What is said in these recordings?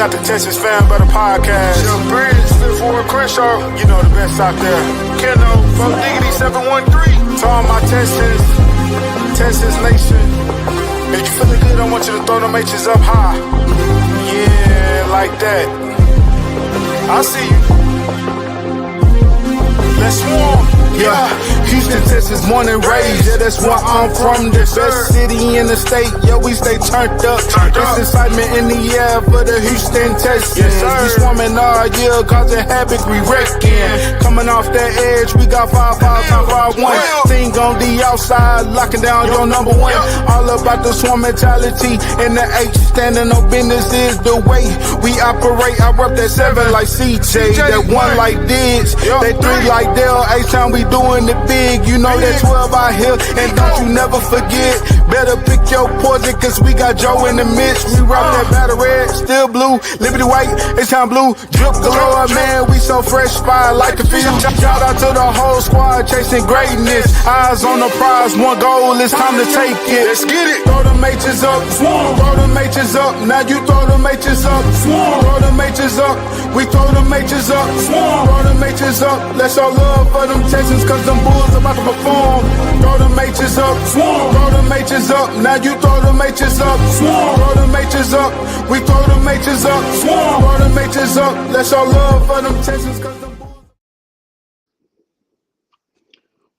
got the Texas Fan Better Podcast. Chuck Bridge, Fifth Ward Crenshaw, you know the best out there. Keno, Bo Diggity 713. To all my Texas Nation. If you feeling good, I want you to throw them H's up high. Yeah, like that. I see you. Let's swarm. Yeah, Houston, Texas, born and raised. Yeah, that's where I'm from. The best city in the state. Yeah, we stay turned up. There's excitement in the air for the Houston Texans. We swarming all year, causing havoc, we wrecking. Coming off that edge, we got 5-5-5-1. Thing on the outside, locking down your number one. All about the swarm mentality. And the H standing on business is the way we operate. I rep that 7 like CJ, that 1 like Diggs, that 3 like Dale. H-time we doing it big, you know that 12 out here, and don't you never forget, better pick your poison, cause we got Joe in the midst. We rock that battle red, still blue, Liberty white, H-time blue, drip galore, man, we so fresh, fire like the field. Shout out to the whole squad, chasing greatness, eyes on the prize, one goal, it's time to take it. Let's get it. Throw them H's up, throw them H's up, now you throw them H's up, throw them H's up, we throw them H's up, throw them H's up, let's all love for them Texans, cause them bulls about to perform. Throw them H's up, throw them H's up, now you throw them H's up, throw them H's up, we throw them H's up, throw them H's up, let's all love for them Texans, cause them bulls.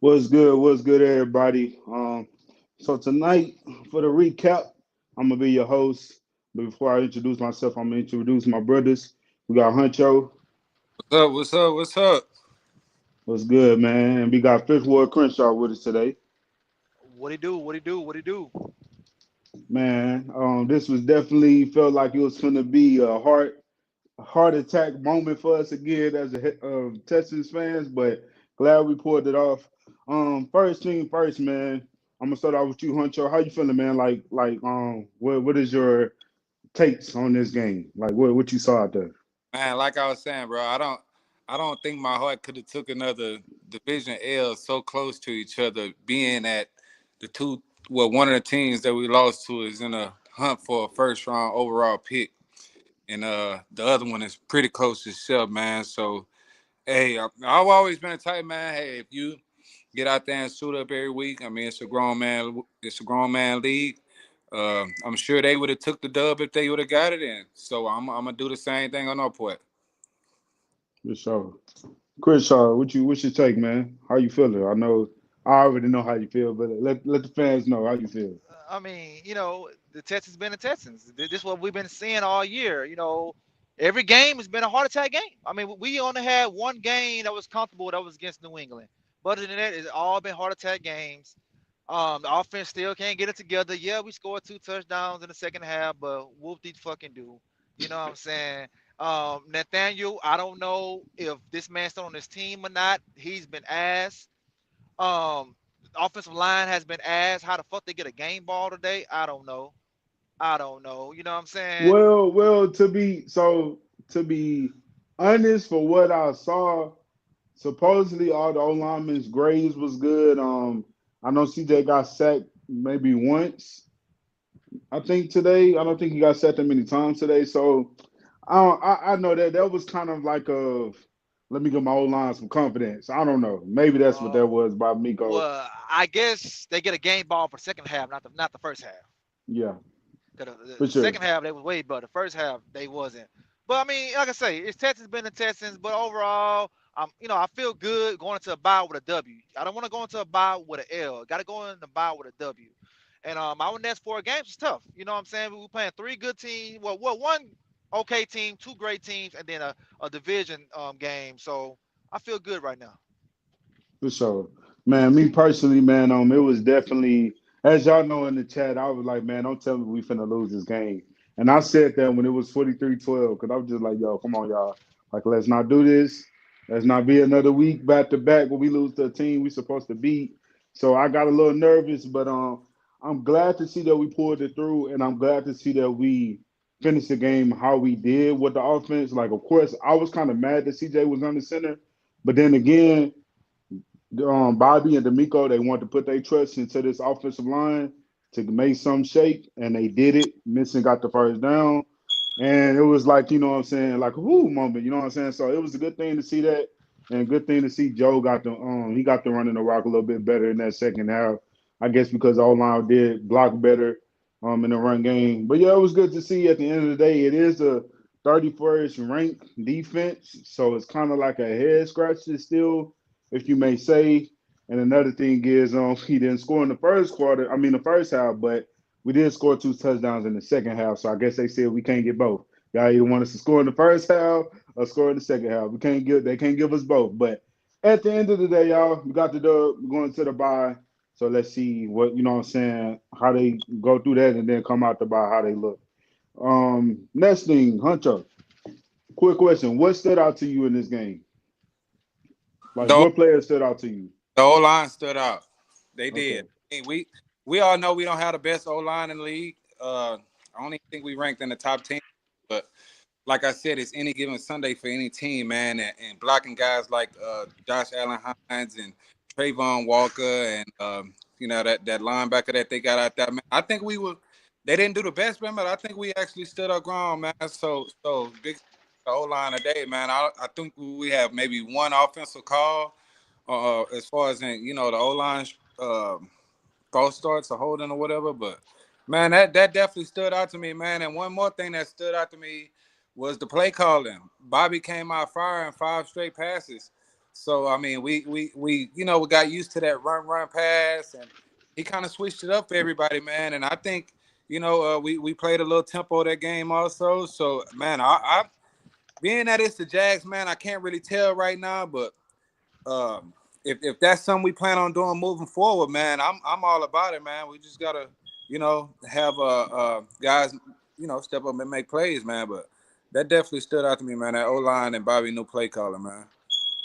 What's good, everybody? So tonight, for the recap, I'm gonna be your host. But before I introduce myself, I'm gonna introduce my brothers. We got Huncho. What's up? What's good, man? And we got Fifth Ward Crenshaw with us today. What he do? Man, this was definitely felt like it was gonna be a heart attack moment for us again as a Texans fans, but glad we pulled it off. First thing first, man. I'm gonna start off with you, Huncho. How you feeling, man? What is your takes on this game? Like, what you saw out there? Man, like I was saying, bro, I don't think my heart could have took another division L so close to each other, being that one of the teams that we lost to is in a hunt for a first round overall pick. And the other one is pretty close to itself, man. So, hey, I've always been a type, man. Hey, if you get out there and suit up every week, I mean, it's a grown man league. I'm sure they would have took the dub if they would have got it in. So I'm gonna do the same thing on our part. For sure. Chris, what's your take, man? How you feeling? I already know how you feel, but let the fans know how you feel. I mean, the Texans been the Texans. This is what we've been seeing all year. Every game has been a heart attack game. I mean, we only had one game that was comfortable, that was against New England. But other than that, it's all been heart attack games. The offense still can't get it together. Yeah, we scored 2 touchdowns in the second half, but whoop-de-fucking do. You know what I'm saying? Nathaniel, I don't know if this man's still on his team or not. He's been asked. The offensive line has been asked. How the fuck they get a game ball today? I don't know. You know what I'm saying? Well, to be honest, for what I saw, supposedly all the O-linemen's grades was good. I know CJ got sacked maybe once, I think, today. I don't think he got sacked that many times today. So I know that was kind of like let me give my O-line some confidence. I don't know. Maybe that's what that was by Miko. Well, I guess they get a game ball for the second half, not the first half. Yeah. The second half they was way better. The first half they wasn't. But I mean, like I say, it's Texans been the Texans. But overall, I feel good going into a bye with a W. I don't want to go into a bye with an L. Got to go into a bye with a W. And our next 4 games is tough. You know what I'm saying? We're playing 3 good teams. Well, one okay team, 2 great teams, and then a division game. So I feel good right now. For sure. Man, me personally, man, it was definitely, as y'all know in the chat, I was like, man, don't tell me we finna lose this game. And I said that when it was 43-12, because I was just like, yo, come on, y'all. Like, let's not do this. Let's not be another week back-to-back where we lose to a team we're supposed to beat. So I got a little nervous, but I'm glad to see that we pulled it through, and I'm glad to see that we finished the game how we did with the offense. Like, of course, I was kind of mad that CJ was on the center, but then again, Bobby and D'Amico, they wanted to put their trust into this offensive line to make some shake, and they did it. Missing got the first down. And it was like, you know what I'm saying, like a whoo moment, you know what I'm saying? So it was a good thing to see that, and a good thing to see Joe got the he got the running the rock a little bit better in that second half. I guess because O line did block better in the run game. But yeah, it was good to see at the end of the day. It is a 31st ranked defense, so it's kind of like a head scratcher still, if you may say. And another thing is he didn't score in the first quarter, I mean the first half, but we did score two touchdowns in the second half, so I guess they said we can't get both. Y'all either want us to score in the first half or score in the second half. They can't give us both. But at the end of the day, y'all, we got the dub. We're going to the bye. So let's see what you know what I'm saying, how they go through that and then come out the bye, how they look. Next thing, Hunter, quick question. What stood out to you in this game? Like The what player stood out to you? the O line stood out. They did. Okay. I mean, we all know we don't have the best O line in the league. I don't even think we ranked in the top 10. But like I said, it's any given Sunday for any team, man. And blocking guys like Josh Allen Hines and Trayvon Walker and that linebacker that they got out there, man. I think we were. They didn't do the best, man, but I think we actually stood our ground, man. So big the O line today, man. I think we have maybe one offensive call as far as in the O line false starts or holding or whatever. But man, that definitely stood out to me, man. And one more thing that stood out to me was the play calling. Bobby came out firing 5 straight passes. So I mean, we got used to that run pass, and he kind of switched it up for everybody, man. And I think we played a little tempo that game also. So man, I being that it's the Jags, man, I can't really tell right now, but if that's something we plan on doing moving forward, man, I'm all about it, man. We just gotta, have guys, step up and make plays, man. But that definitely stood out to me, man. That O line and Bobby new play caller, man.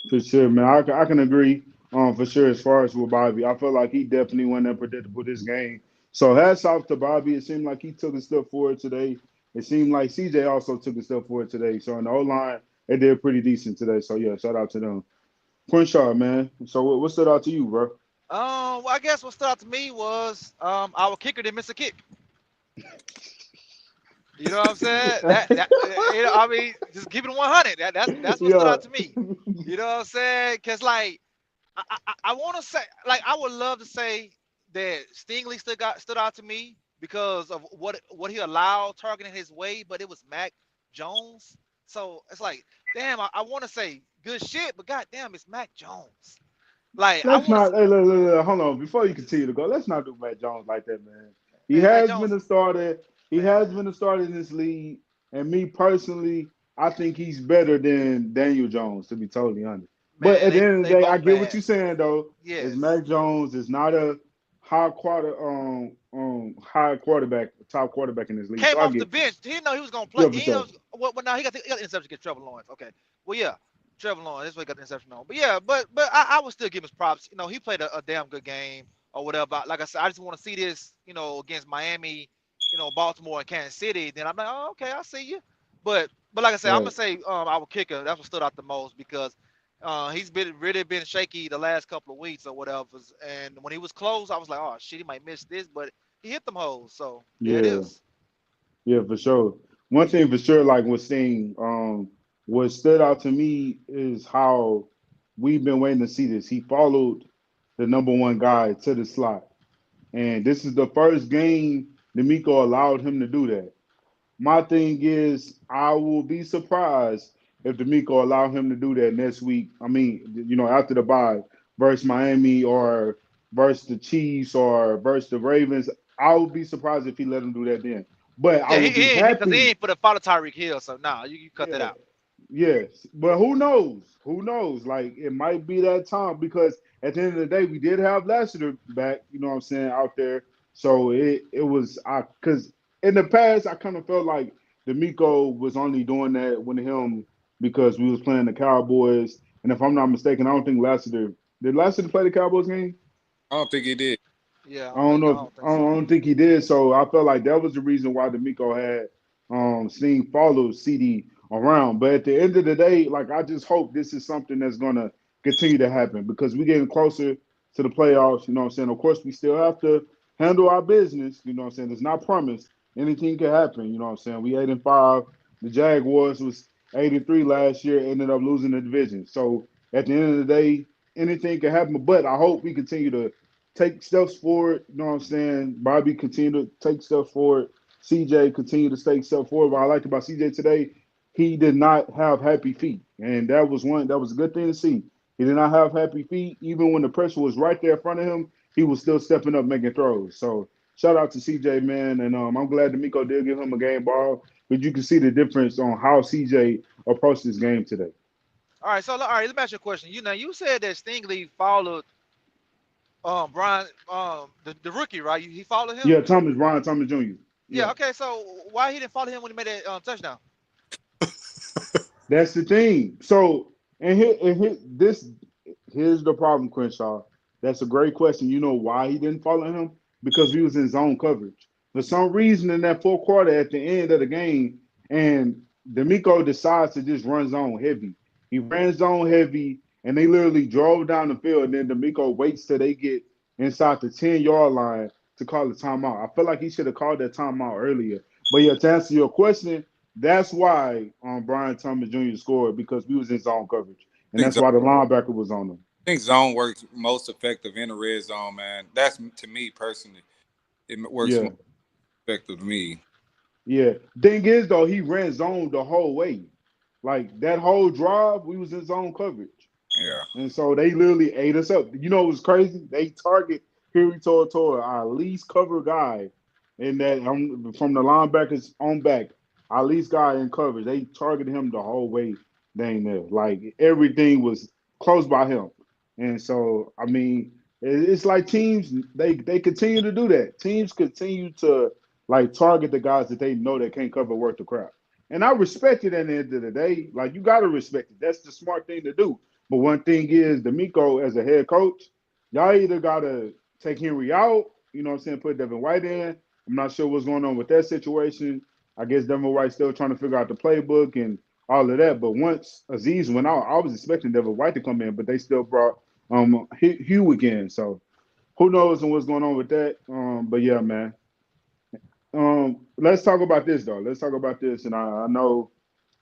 For sure, man. I can agree for sure as far as with Bobby. I feel like he definitely went unpredictable this game. So hats off to Bobby. It seemed like he took a step forward today. It seemed like CJ also took a step forward today. So in the O line, they did pretty decent today. So yeah, shout out to them. Crenshaw, man. So what stood out to you, bro? Well, I guess what stood out to me was our kicker didn't miss a kick. You know what I'm saying? I mean, just keep it 100. That's what stood Yeah. out to me. You know what I'm saying? Cause like I want to say, like, I would love to say that Stingley stood out to me because of what he allowed targeting his way, but it was Mac Jones. So it's like, damn, I want to say good shit, but goddamn, it's Mac Jones. Like I Let's want to, not. Hey, look, hold on. Before you continue to go, let's not do Matt Jones like that, man. He man, Mac has been Jones, a starter. He has man, been a starter in this league, and me personally, I think he's better than Daniel Jones, to be totally honest. But man, at the end of they the day, I both get what bad. you're saying though. Is Yes, Mac Jones is not a high quarterback, top quarterback in this league. So came I off the get you. bench. He didn't know he was gonna play. Yeah, for He didn't know. sure. Well, now he got the interception against Trevor Lawrence. Okay, well, yeah, Trevor Lawrence. That's what he got the interception on. But yeah, but I would still give him his props. You know, he played a damn good game or whatever. But like I said, I just want to see this. You know, against Miami, Baltimore and Kansas City. Then I'm like, oh, okay, I see you. But like I said, I'm gonna Right. say our kicker. That's what stood out the most because. He's been really been shaky the last couple of weeks or whatever, and when he was close, I was like, "Oh shit, he might miss this," but he hit them holes. So there it Yeah. is. Yeah, for sure. One thing for sure, like was seeing, what stood out to me is how we've been waiting to see this. He followed the number one guy to the slot, and this is the first game D'Amico allowed him to do that. My thing is, I will be surprised if D'Amico allow him to do that next week. I mean, after the bye versus Miami or versus the Chiefs or versus the Ravens. I would be surprised if he let him do that then. But I Yeah, would be because he happy. ain't put a follow Tyreek Hill. So nah, you cut that Yeah. out. Yes, but who knows? Who knows? Like it might be that time because at the end of the day, we did have Lassiter back. You know what I'm saying out there. So it was because in the past I kind of felt like D'Amico was only doing that with him because we was playing the Cowboys. And if I'm not mistaken, I don't think Lassiter did Lassiter play the Cowboys game. I don't think he did. Yeah, I I don't don't think know. I If, don't think I don't so. I don't think he did. So I felt like that was the reason why D'Amico had seen follow CD around. But at the end of the day, like I just hope this is something that's gonna continue to happen because we're getting closer to the playoffs. You know what I'm saying? Of course, we still have to handle our business. You know what I'm saying? It's not promised. Anything can happen. You know what I'm saying? We 8-5. The Jaguars was 8-3 last year, ended up losing the division. So at the end of the day, anything can happen. But I hope we continue to take steps forward. You know what I'm saying? Bobby continue to take steps forward. CJ continue to take steps forward. What I liked about CJ today, he did not have happy feet, and that was a good thing to see. He did not have happy feet, even when the pressure was right there in front of him. He was still stepping up, making throws. So shout out to CJ, man, and I'm glad D'Amico did give him a game ball, but you can see the difference on how CJ approached this game today. All right, so all right, let me ask you a question. You said that Stingley followed Brian the rookie, right? He followed him. Yeah, Thomas Bryant, Thomas Jr. Yeah. Yeah, Okay. So why he didn't follow him when he made that touchdown? that's the thing. So, here's the problem, Crenshaw. That's a great question. You know why he didn't follow him? Because he was in zone coverage. For some reason, in that fourth quarter, at the end of the game, and D'Amico decides to just run zone heavy. He ran zone heavy, and they literally drove down the field. And then D'Amico waits till they get inside the 10-yard line to call the timeout. I feel like he should have called that timeout earlier. But yeah, to answer your question, that's why Brian Thomas Jr. scored because we was in zone coverage, and I think that's why the linebacker was on him. I think zone works most effective in the red zone, man. That's to me personally. It works Yeah, most effective to me. yeah. Thing is though, he ran zone the whole way. Like that whole drive, we was in zone coverage. Yeah. And so they literally ate us up. You know what was crazy? They target Huey Tortora, our least cover guy, in that from the linebackers on back, our least guy in coverage. They targeted him the whole way dang there. Like everything was close by him. And so I mean, it's like teams they continue to do that. Teams continue to like target the guys that they know that can't cover worth the crap. And I respect it at the end of the day. Like you gotta respect it. That's the smart thing to do. But one thing is, D'Amico as a head coach, y'all either gotta take Henry out, you know what I'm saying, put Devin White in. I'm not sure what's going on with that situation. I guess Devin White's still trying to figure out the playbook and all of that. But once Aziz went out, I was expecting Devin White to come in, but they still brought Hugh again. So who knows and what's going on with that? But yeah, man. Let's talk about this though. Let's talk about this. And I know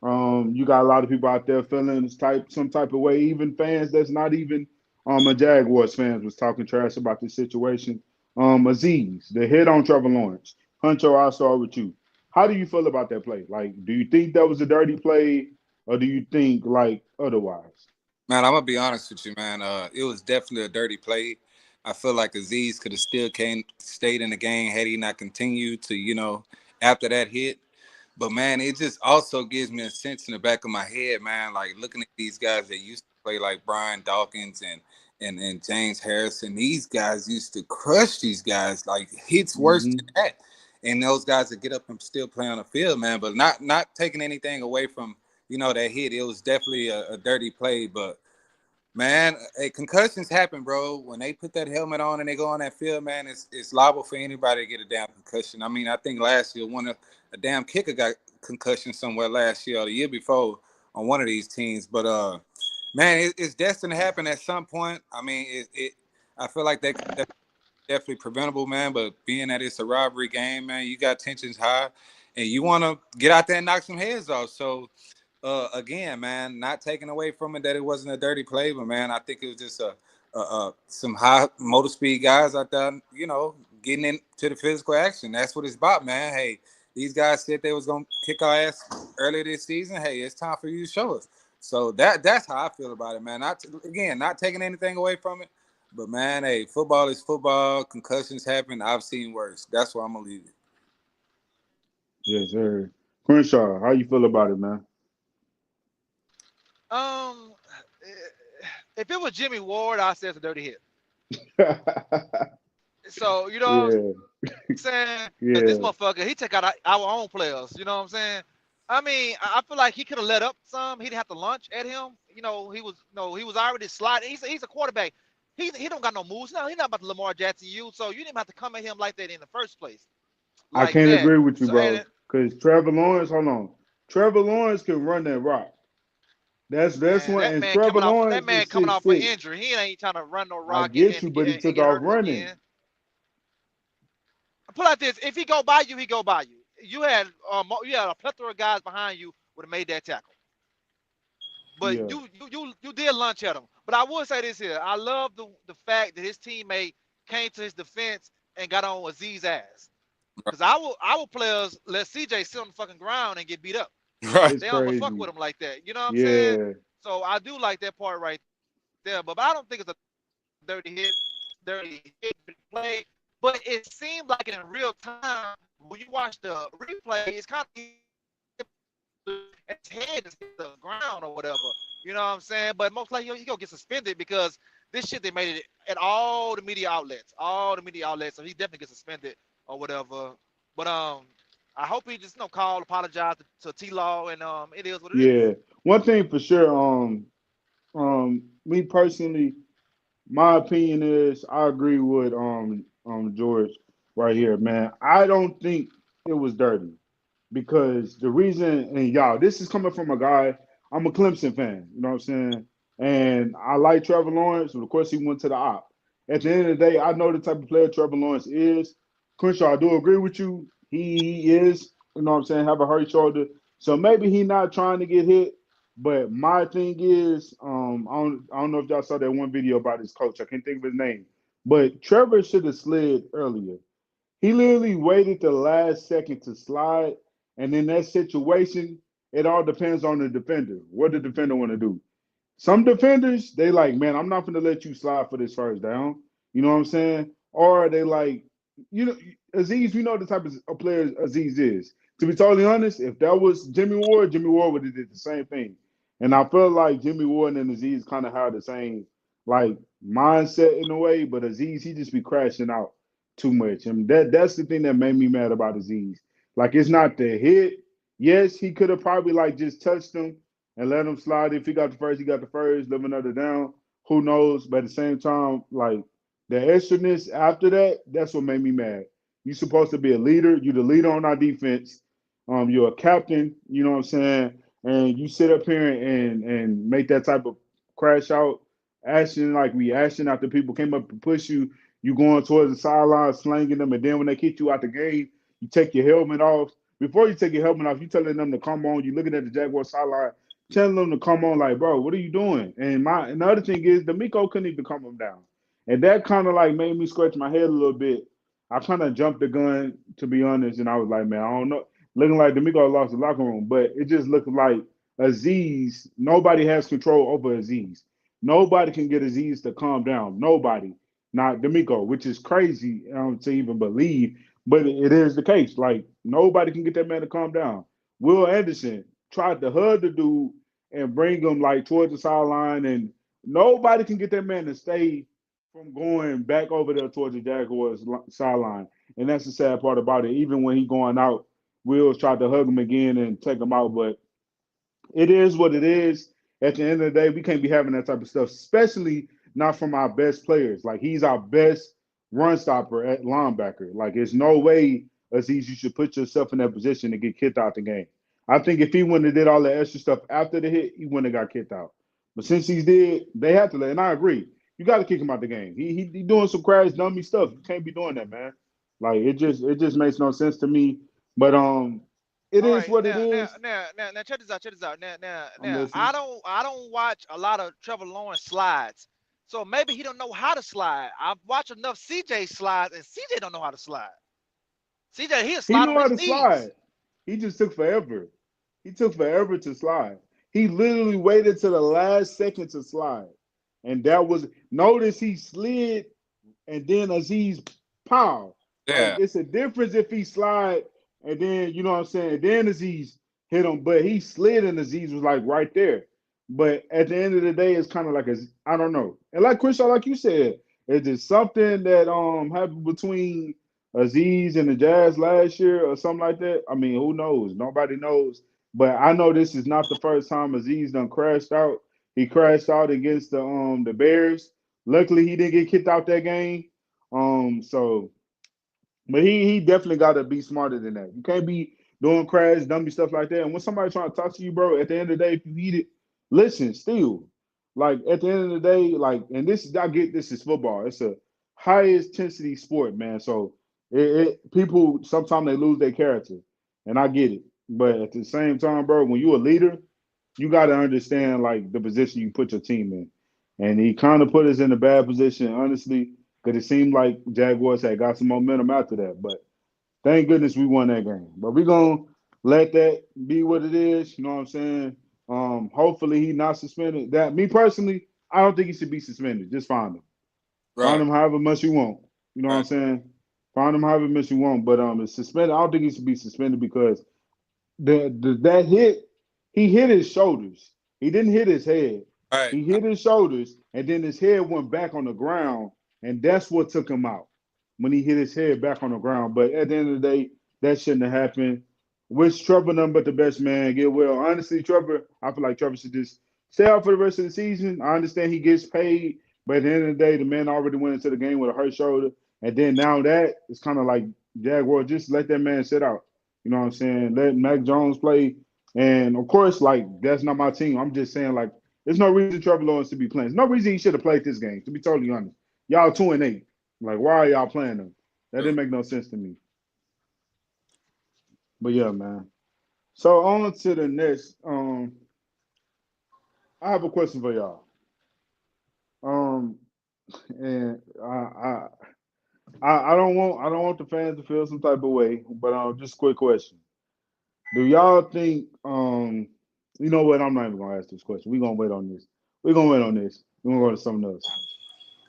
you got a lot of people out there feeling some type of way. Even fans that's not even a Jaguars fans was talking trash about this situation. Aziz, the hit on Trevor Lawrence. Huncho, I'll start with you. How do you feel about that play? Like, do you think that was a dirty play, or do you think like otherwise? Man, I'm gonna be honest with you, man. It was definitely a dirty play. I feel like Aziz could have still came stayed in the game had he not continued to, after that hit. But man, it just also gives me a sense in the back of my head, man. Like looking at these guys that used to play like Brian Dawkins and James Harrison. These guys used to crush these guys like hits worse Hmm. than that. And those guys that get up and still play on the field, man. But not taking anything away from that hit. It was definitely a dirty play, but man, hey, concussions happen, bro. When they put that helmet on and they go on that field, man, it's liable for anybody to get a damn concussion. I mean, I think last year a damn kicker got concussion somewhere last year or the year before on one of these teams. But man, it's destined to happen at some point. I mean, I feel like that's definitely preventable, man. But being that it's a rivalry game, man, you got tensions high, and you want to get out there and knock some heads off. So again, man, not taking away from it that it wasn't a dirty play, but man, I think it was just some high motor speed guys out there, getting into the physical action. That's what it's about, man. Hey, these guys said they was gonna kick our ass earlier this season. Hey, it's time for you to show us. So that's how I feel about it, man. Not taking anything away from it, but man, hey, football is football. Concussions happen. I've seen worse. That's why I'm gonna leave it. Yes, sir. Crenshaw, how you feel about it, man? Um, if it was Jimmy Ward, I say it's a dirty hit. So you know what Yeah, I'm saying? Because this yeah. motherfucker, he took out our own players. You know what I'm saying? I mean, I feel like he could have let up some. He didn't have to lunge at him. He was already sliding. He's a quarterback. He don't got no moves. No, he's not about to Lamar Jackson you. So you didn't have to come at him like that in the first place, I like can't that. agree with you, So bro. and Because Trevor Lawrence, hold on. Trevor Lawrence can run that rock. That's man, one. that And man Trevor coming off that Lawrence man is coming six off an six. injury. He ain't trying to run no I rock get you, but he and took get off hurt running. again. Put out this: if he go by you, he go by you. you had a plethora of guys behind you would have made that tackle. But Yeah, you did lunch at him. But I would say this here: I love the fact that his teammate came to his defense and got on Aziz's ass. Because our players let CJ sit on the fucking ground and get beat up. Right. it's They don't even fuck crazy. with him like that. You know what I'm saying? Yeah, So I do like that part right there. But I don't think it's a dirty hit, dirty hit play. But it seemed like in real time when you watch the replay, it's kind of and his head just hit the ground or whatever. You know what I'm saying? But most likely he gonna get suspended because this shit they made it at all the media outlets. So he definitely gets suspended or whatever. But I hope he just call, apologize to T Law, and it is what it is. yeah. One thing for sure. Me personally, my opinion is I agree with George right here, man. I don't think it was dirty because the reason, and y'all, this is coming from a guy. I'm a Clemson fan, you know what I'm saying, and I like Trevor Lawrence, but of course he went to the op. At the end of the day, I know the type of player Trevor Lawrence is. Crenshaw, I do agree with you. He is, you know what I'm saying, have a hurt shoulder, so maybe he not trying to get hit. But my thing is, I don't know if y'all saw that one video about his coach. I can't think of his name, but Trevor should have slid earlier. He literally waited the last second to slide, and in that situation, it all depends on the defender. What the defender want to do. Some defenders, they like, man, I'm not gonna let you slide for this first down. You know what I'm saying? Or they like, you know, Aziz, you know the type of player Aziz is. To be totally honest, if that was Jimmy Ward would have did the same thing. And I feel like Jimmy Ward and Aziz kind of have the same like mindset in a way, but Aziz he just be crashing out too much. And that's the thing that made me mad about Aziz. Like it's not the hit. Yes, he could have probably like just touched him and let him slide. If he got the first, he got the first. Live another down. Who knows? But at the same time, like the extraness after that, that's what made me mad. You supposed to be a leader. You the leader on our defense. You're a captain. You know what I'm saying? And you sit up here and make that type of crash out action like reaction after people came up to push you. You going towards the sideline, slanging them, and then when they kick you out the game, you take your helmet off. Before you take your helmet off, you telling them to come on. You looking at the Jaguar sideline, telling them to come on, like, bro, what are you doing? And the other thing is, D'Amico couldn't even calm him down, and that kind of like made me scratch my head a little bit. I kind of jumped the gun to be honest, and I was like, man, I don't know. Looking like D'Amico lost the locker room, but it just looked like Aziz. Nobody has control over Aziz. Nobody can get Aziz to calm down. Nobody, not D'Amico, which is crazy to even believe, but it is the case. Like nobody can get that man to calm down. Will Anderson tried to hug the dude and bring him like towards the sideline, and nobody can get that man to stay from going back over there towards the Jaguars sideline. And that's the sad part about it. Even when he going out, Wills tried to hug him again and take him out, but it is what it is. At the end of the day, we can't be having that type of stuff, especially not from our best players. Like he's our best run stopper at linebacker. Like there's no way, Aziz, you should put yourself in that position to get kicked out the game. I think if he wouldn't have did all the extra stuff after the hit, he wouldn't have got kicked out. But since he did, they have to let. And I agree, you got to kick him out the game. He doing some crash dummy stuff. You can't be doing that, man. Like it just makes no sense to me. But it All is right, what it now, is. now, now, now, check this out. Check this out. I'm Now. listening. I don't watch a lot of Trevor Lawrence slides, so maybe he don't know how to slide. I've watched enough CJ slides, and CJ don't know how to slide. CJ, he'll He slide knew on how his to knees. slide. He just took forever. He took forever to slide. He literally waited to the last second to slide. And that was notice he slid and then Aziz pow. Like Yeah. it's a difference if he slide and then you know what I'm saying. Then Aziz hit him, but he slid and Aziz was like right there. But at the end of the day, it's kind of like a I don't know. And like Chris, like you said, it's just something that happened between Aziz and the Jazz last year or something like that. I mean, who knows? Nobody knows. But I know this is not the first time Aziz done crashed out. He crashed out against the Bears. Luckily, he didn't get kicked out that game. So, but he definitely got to be smarter than that. You can't be doing crash, dummy stuff like that. And when somebody trying to talk to you, bro, at the end of the day, if you need it, listen. Still, like at the end of the day, like, and this I get this is football. It's a highest intensity sport, man. So people sometimes they lose their character. and I get it. But at the same time, bro, when you a leader, you got to understand like the position you put your team in. And he kind of put us in a bad position, honestly, because it seemed like Jaguars had got some momentum after that. But thank goodness we won that game. But we're gonna let that be what it is. You know what I'm saying? Hopefully he not suspended. That me personally, I don't think he should be suspended. Just find him. Find Right, him however much you want. You know what I'm right, saying? Find him however much you want. But it's suspended. I don't think he should be suspended because that hit, he hit his shoulders. He didn't hit his head. right. He hit his shoulders, and then his head went back on the ground, and that's what took him out when he hit his head back on the ground. But at the end of the day, that shouldn't have happened. Wish Trevor nothing but the best, man. Get well. Honestly, Trevor, I feel like Trevor should just stay out for the rest of the season. I understand he gets paid, but at the end of the day, the man already went into the game with a hurt shoulder. And then now that it's kind of like Jaguar, just let that man sit out. You know what I'm saying? Let Mac Jones play. And of course, like that's not my team. I'm just saying, like, there's no reason Trevor Lawrence to be playing. There's no reason he should have played this game, to be totally honest. Y'all 2-8. Like, why are y'all playing them? That didn't make no sense to me. But yeah, man. So on to the next. I have a question for y'all. Um, and I don't want the fans to feel some type of way, but just a quick question. Do y'all think you know what? I'm not even gonna ask this question. We're gonna wait on this. We're gonna wait on this. We're gonna go to something else.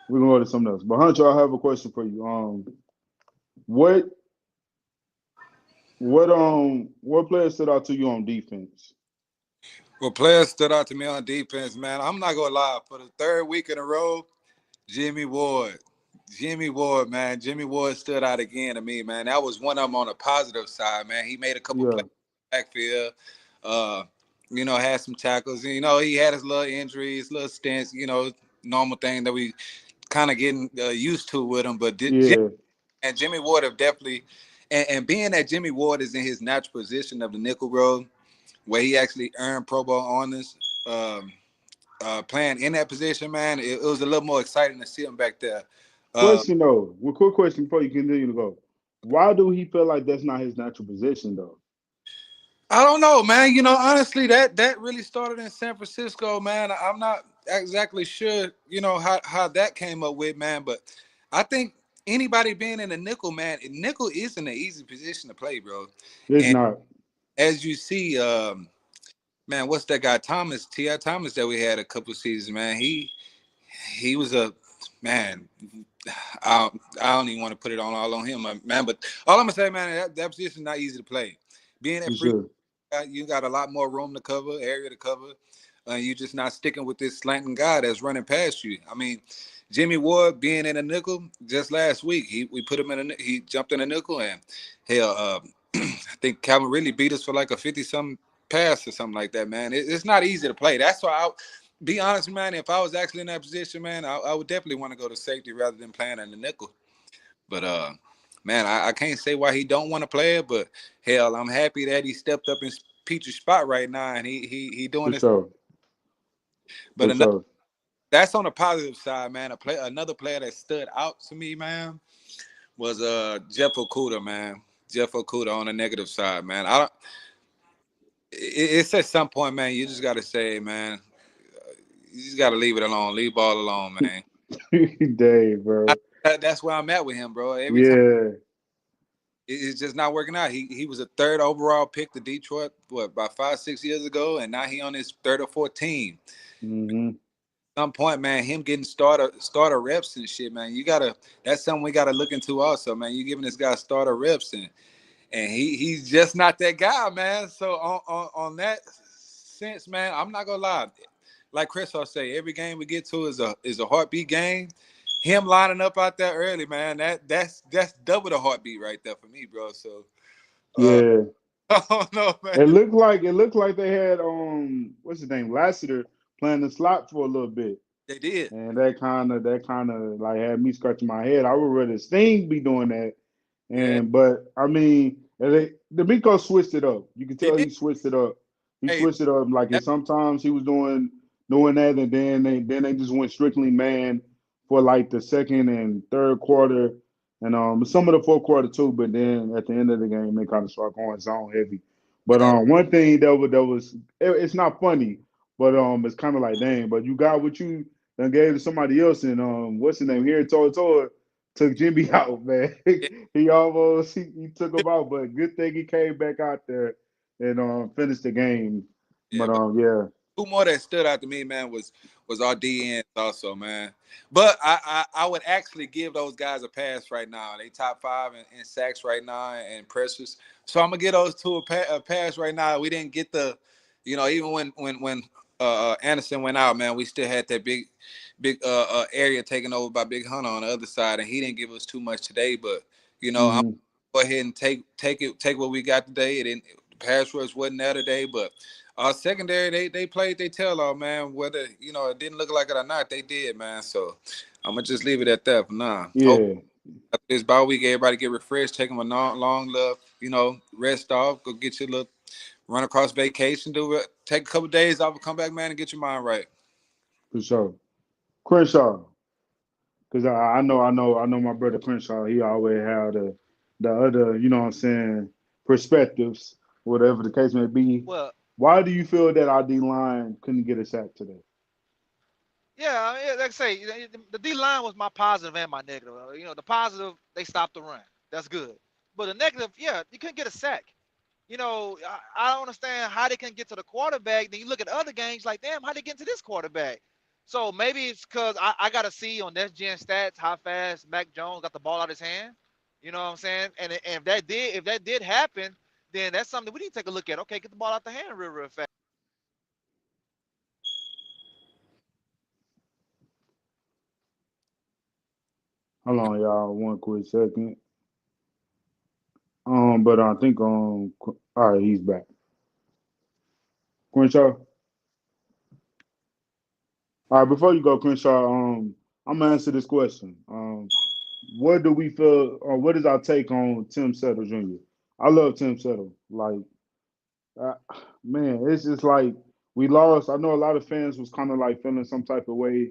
We're gonna go to something else. But Hunter, I have a question for you. What what player stood out to you on defense? Well, players stood out to me on defense, man. I'm not gonna lie. For the third week in a row, Jimmy Ward. Jimmy Ward, man. Jimmy Ward stood out again to me, man. That was one of them on the positive side, man. He made a couple Yeah. plays in the backfield. Uh, had some tackles. He had his little injuries, little stints, normal thing that we kind of getting used to with him. But Yeah. Jimmy Ward have definitely, and being that Jimmy Ward is in his natural position of the nickel road, where he actually earned Pro Bowl honors, playing in that position, man, it was a little more exciting to see him back there. Uh, Question though. One quick question before you continue to go. Why do he feel like that's not his natural position though? I don't know, man. Honestly, that really started in San Francisco, man. I'm not exactly sure, how that came up with, man. But I think anybody being in a nickel, man, nickel isn't an easy position to play, bro. It's And not. as you see, man, what's that guy Thomas, T.I. Thomas that we had a couple seasons, man. He was a man. I don't even want to put it all on him, man. But all I'm gonna say, man, that position is not easy to play. Being For at free, sure. you got a lot more room to cover, area to cover. You're just not sticking with this slanting guy that's running past you. I mean, Jimmy Ward being in a nickel just last week, we put him he jumped in a nickel, and hell, I think Calvin really beat us for like a 50-something pass or something like that, man. It's not easy to play. That's why be honest, man, if I was actually in that position, man, I would definitely want to go to safety rather than playing in the nickel. But man, I can't say why he don't want to play it, but hell, I'm happy that he stepped up in Peach's spot right now, and he doing For this. sure. But For sure. that's on the positive side, man. Another player that stood out to me, man, was Jeff Okuda, man. Jeff Okuda on the negative side, man. I don't. It's at some point, man. You just gotta say, man. You just gotta leave it alone. Leave ball alone, man. Dave, bro. That's where I'm at with him, bro. Every time Yeah. it's just not working out. He was a third overall pick to Detroit, about 5-6 years ago, and now he on his third or fourth team. Mm-hmm. At some point, man, him getting starter reps and shit, man. That's something we gotta look into also, man. You giving this guy starter reps, and he's just not that guy, man. So on that sense, man, I'm not gonna lie. Like Chris will say, every game we get to is a heartbeat game. Him lining up out there early, man, that's double the heartbeat right there for me, bro. So Yeah. I don't know, man. It looked like they had what's his name, Lassiter playing the slot for a little bit. They did. And that kind of like had me scratching my head. I would rather Sting be doing that. Yeah, But I mean, D'Amico switched it up. You can he tell did. he switched it up. He Hey, switched it up. Like that, sometimes he was doing that, and then they just went strictly man for like the second and third quarter. And some of the fourth quarter too, but then at the end of the game they kind of start going zone heavy. But Yeah, one thing it's not funny, but it's kind of like dang, but you got what you done gave to somebody else, and what's his name here, Toa took Jimmy out, man. yeah, he took him out, but good thing he came back out there and finished the game. yeah. But But yeah, two more that stood out to me, man, was our DNs also, man. But I would actually give those guys a pass right now. They top five in sacks right now and pressures. So I'm gonna give those two a pass right now. We didn't get the, even when Anderson went out, man, we still had that big area taken over by Big Hunter on the other side, and he didn't give us too much today. But I'm hmm go ahead and take what we got today. It didn't the pass rush wasn't there today, but our secondary, they played their tail off, man. Whether it didn't look like it or not, they did, man. So I'm gonna just leave it at that for now. Hope yeah, after this bye week, everybody get refreshed, take them a long love, rest off, go get your little run across vacation, do it, take a couple days off, and come back, man, and get your mind right. for sure. Crenshaw, because I know my brother Crenshaw. He always had the other, what I'm saying, perspectives, whatever the case may be. Well, Why do you feel that our D line couldn't get a sack today? yeah, I mean, like I say, the D line was my positive and my negative. The positive, they stopped the run. That's good. But the negative, yeah, you couldn't get a sack. I don't understand how they can get to the quarterback. Then you look at other games like, damn, how they get to this quarterback? So maybe it's because I got to see on next gen stats how fast Mac Jones got the ball out of his hand. You know what I'm saying? And if that did happen, then that's something we need to take a look at. Okay, get the ball out the hand real fast. Hold on, y'all, one quick second. But I think all right, he's back. Crenshaw. All right, before you go, Crenshaw, I'm gonna answer this question. What do we feel, or what is our take on Tim Settle Jr.? I love Tim Settle. Like, uh, man, it's just like we lost. I know a lot of fans was kind of like feeling some type of way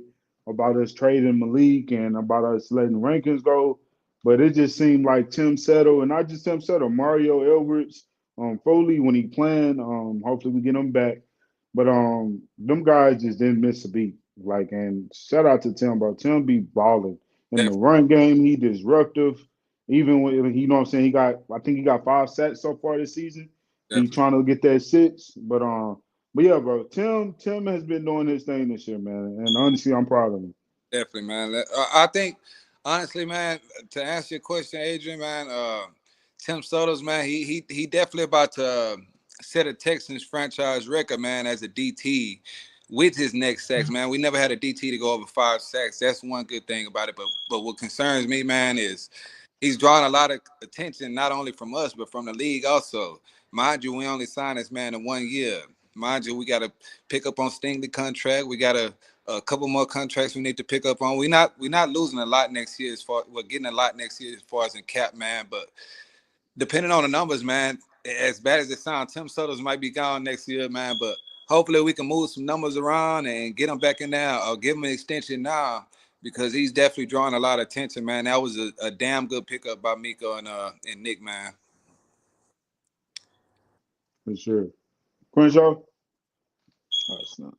about us trading Malik and about us letting rankings go, but it just seemed like Tim Settle, and not just Tim Settle, Mario Edwards, Foley when he playing. Hopefully we get him back, but them guys just didn't miss a beat. Like, and shout out to Tim, bro. Tim be balling in the Definitely, run game. He disruptive. Even when you know what I'm saying, I think he got 5 sacks so far this season. He definitely, trying to get that 6, but yeah, bro. Tim has been doing his thing this year, man, and honestly, I'm proud of him. definitely, man. I think, honestly, man, to answer your question, Adrian, man, Tim Soto's, man, he definitely about to set a Texans franchise record, man, as a DT with his next sacks, man. We never had a DT to go over 5 sacks. That's one good thing about it. But what concerns me, man, is he's drawing a lot of attention, not only from us, but from the league also. Mind you, we only signed this man in 1 year. Mind you, we got to pick up on Stingley contract. We got a couple more contracts we need to pick up on. We're not losing a lot next year as far we're getting a lot next year as far as in cap, man. But depending on the numbers, man, as bad as it sounds, Tim Suttles might be gone next year, man. But hopefully we can move some numbers around and get him back in there or give him an extension now because he's definitely drawing a lot of attention, man. That was a damn good pickup by Miko and Nick, man. For sure. Crenshaw, oh, it's not.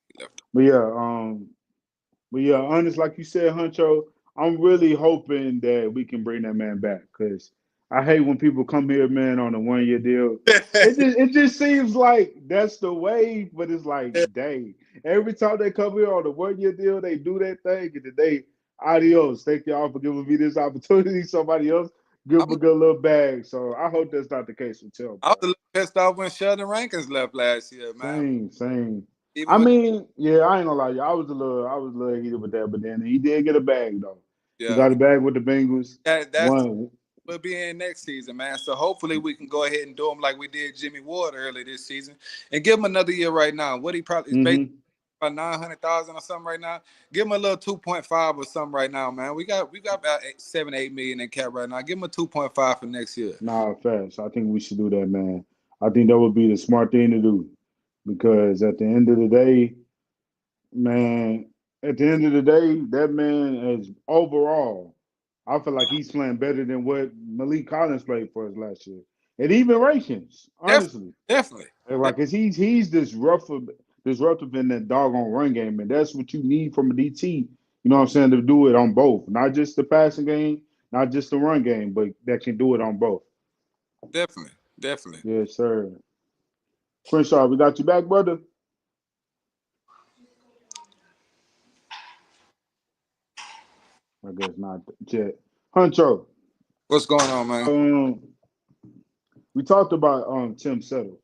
He left. But yeah, honest, like you said, Huncho, I'm really hoping that we can bring that man back because I hate when people come here, man, on a 1 year deal. It just seems like that's the way, but it's like, dang, every time they come here on a 1 year deal, they do that thing, and then they adios. Thank y'all for giving me this opportunity. Somebody else give them I'm, a good little bag. So I hope that's not the case with Tim, I was bro. a little pissed off when Sheldon Rankins left last year, man. Same. I Even with mean, yeah, I ain't gonna lie, you. I was a little heated with that, but then he did get a bag though. He yeah, got a bag with the Bengals. that's One, we'll be in next season, man. So hopefully we can go ahead and do him like we did Jimmy Ward early this season, and give him another year right now. What he probably is based mm-hmm. about 900,000 or something right now. Give him a little 2.5 or something right now, man. We got about 7 8 million in cap right now. Give him a 2.5 for next year. Nah, fast. I think we should do that, man. I think that would be the smart thing to do because at the end of the day, man, at the end of the day, that man is overall. I feel like he's playing better than what Malik Collins played for us last year, and even Rakins, Definitely, honestly. definitely. Like, cause he's disruptive in that doggone run game, and that's what you need from a DT. You know what I'm saying, to do it on both, not just the passing game, not just the run game, but that can do it on both. Definitely, definitely. Yes, sir. Crenshaw, we got you back, brother. I guess not yet. Huncho, What's going on, man? um, we talked about Tim Settle.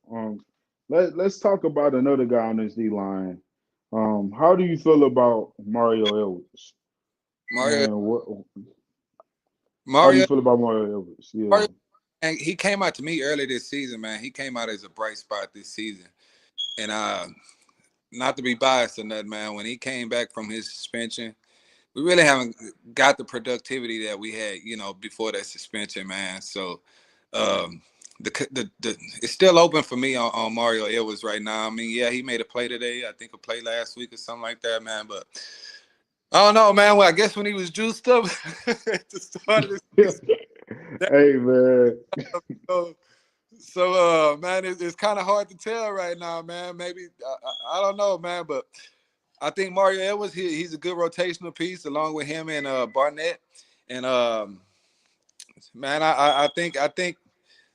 Let's talk about another guy on this D line. How do you feel about Mario Edwards? Mario, And what? How do you Mario, feel about Mario Edwards? Yeah, Mario. And he came out to me early this season, man. He came out as a bright spot this season, and not to be biased or nothing, man. When he came back from his suspension, we really haven't got the productivity that we had, before that suspension, man. So, um, the it's still open for me on Mario Edwards right now. I mean, yeah, he made a play today. I think a play last week or something like that, man. But I don't know, man. Well, I guess when he was juiced up at the start of the season, that, hey man. so, man, it's kind of hard to tell right now, man. Maybe I don't know, man, but I think Mario Edwards, he's a good rotational piece along with him and Barnett. And man, I think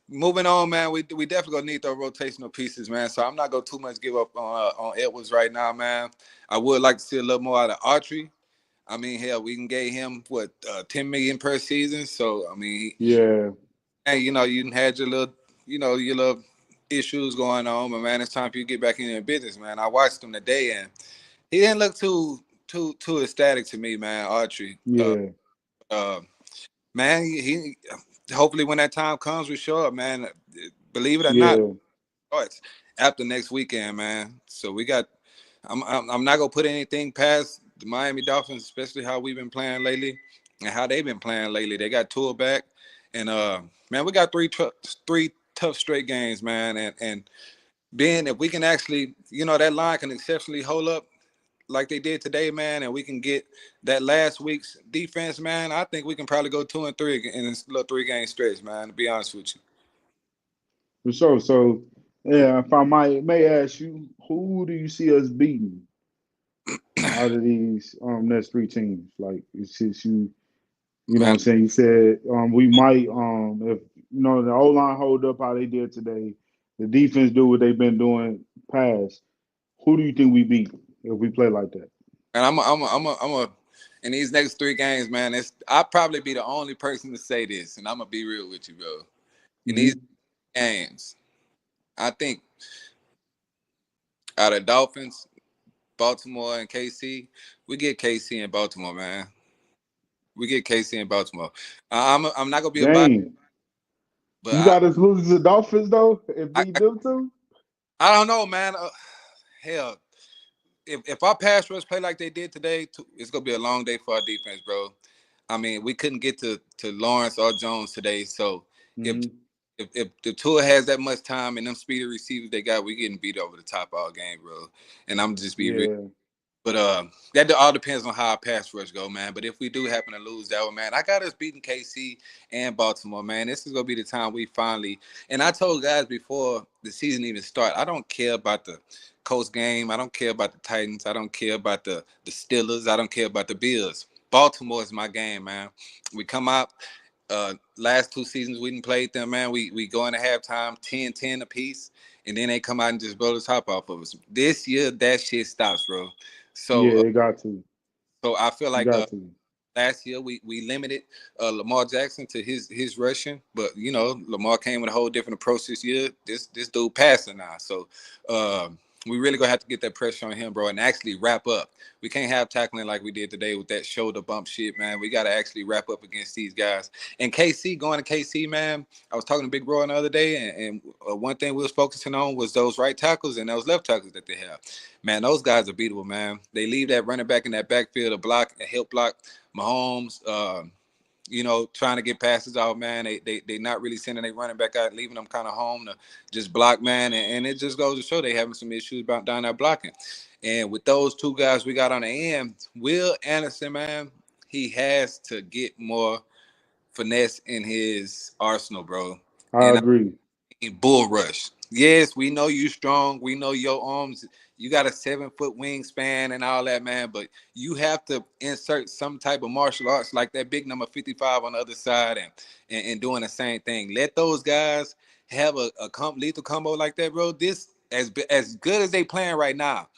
moving on, man, we definitely gonna need those rotational pieces, man. So I'm not gonna too much give up on Edwards right now, man. I would like to see a little more out of Autry. I mean, hell, we can get him what 10 million per season. So I mean, Yeah, hey, you had your little, your little issues going on, but man, it's time for you to get back in your business, man. I watched him today, and he didn't look too ecstatic to me, man. Autry, yeah, uh, man, he hopefully when that time comes, we show up, man. Believe it or not, yeah, starts after next weekend, man. So we got. I'm not gonna put anything past the Miami Dolphins, especially how we've been playing lately and how they've been playing lately. They got Tua back, and man, we got three tough straight games, man. And being if we can actually, that line can exceptionally hold up like they did today, man, and we can get that last week's defense, man, I think we can probably go 2-3 in this little 3-game stretch, man. To be honest with you. for sure. So, yeah, if I may ask you, who do you see us beating out of these next three teams? Like, it's just you know what Man, I'm saying? You said we might if the O line hold up how they did today, the defense do what they've been doing past. Who do you think we beat if we play like that? and I'm a in these next 3 games, man. I'll probably be the only person to say this, and I'm gonna be real with you, bro. In these Hmm. games, I think out of Dolphins, Baltimore, and KC, we get KC and Baltimore, man. We get KC and Baltimore. I'm not gonna be a bias, Dang, but you got us losing to the Dolphins though and I, beat I, them too. I don't know, man. Hell, if our pass rush play like they did today, it's gonna be a long day for our defense, bro. I mean, we couldn't get to Lawrence or Jones today, so if Hmm. if the tour has that much time and them speedy receivers they got, we getting beat over the top all game, bro. And I'm just be real. Yeah, But that all depends on how our pass rush go, man. But if we do happen to lose that one, man, I got us beating KC and Baltimore, man. This is gonna be the time we finally. And I told guys before the season even start, I don't care about the Colts game. I don't care about the Titans. I don't care about the Steelers. I don't care about the Bills. Baltimore is my game, man. We come out. Last 2 seasons we didn't play them, man. We go into halftime 10-10 apiece, and then they come out and just blow the top off of us. This year that shit stops, bro. yeah, So, it got to, I feel you like got to. last year we limited Lamar Jackson to his rushing, but Lamar came with a whole different approach this year. This dude passing now, so uh, we really gonna have to get that pressure on him, bro, and actually wrap up. We can't have tackling like we did today with that shoulder bump shit, man. We got to actually wrap up against these guys. And KC, going to KC, man. I was talking to Big Bro the other day, and one thing we was focusing on was those right tackles and those left tackles that they have. Man, those guys are beatable, man. They leave that running back in that backfield to block and help block Mahomes, trying to get passes out, man. They not really sending their running back out, leaving them kind of home to just block, man. And it just goes to show they having some issues about down there blocking. And with those two guys we got on the end, Will Anderson, man, he has to get more. finesse in his arsenal, bro. I And agree. bull rush. Yes, we know you strong. We know your arms. You got a 7 foot wingspan and all that, man. But you have to insert some type of martial arts like that big number 55 on the other side and doing the same thing. Let those guys have a lethal combo like that, bro. This as good as they playing right now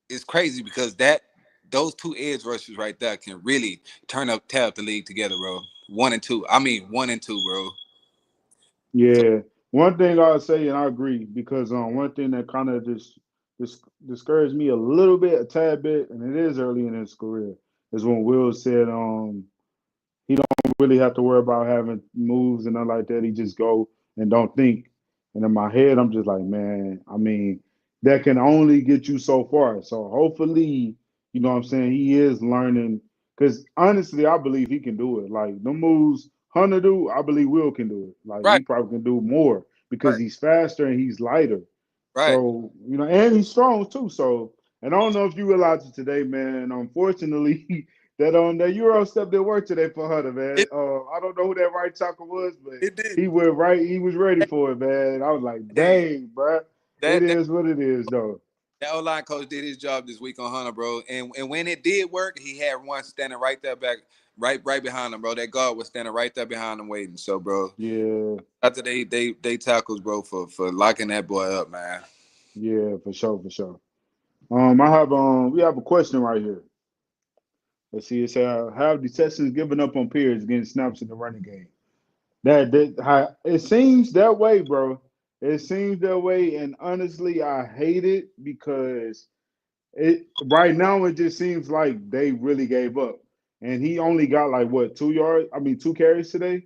is crazy because those two edge rushers right there can really tear up the league together, bro. 1 and 2. I mean 1 and 2, bro. Yeah. One thing I'll say, and I agree, because one thing that kind of just discouraged me a little bit, a tad bit, and it is early in his career, is when Will said he don't really have to worry about having moves and nothing like that. He just go and don't think. And in my head, I'm just like, man, I mean, that can only get you so far. So hopefully, you know what I'm saying, he is learning. Because honestly, I believe he can do it. Like the moves Hunter do, I believe Will can do it. Like he Right, probably can do more because right, he's faster and he's lighter. right. So, you know, and he's strong too. So, and I don't know if you realize it today, man. Unfortunately, that Euro step didn't work today for Hunter, man. It, I don't know who that right tackle was, but it did. he went right. He was ready for it, man. I was like, Hey, dang, bro. It that is what it is, though. that O line coach did his job this week on Hunter, bro. And when it did work, he had one standing right there back, right behind him, bro. That guard was standing right there behind him waiting. So, bro, Yeah, after they tackles, bro, for locking that boy up, man. yeah, for sure, for sure. I have we have a question right here. Let's see. It's have the Texans given up on Pierce getting snaps in the running game? It seems that way, bro. It seems that way, and honestly, I hate it because it right now it just seems like they really gave up. And he only got like what 2 yards? I mean, two carries today.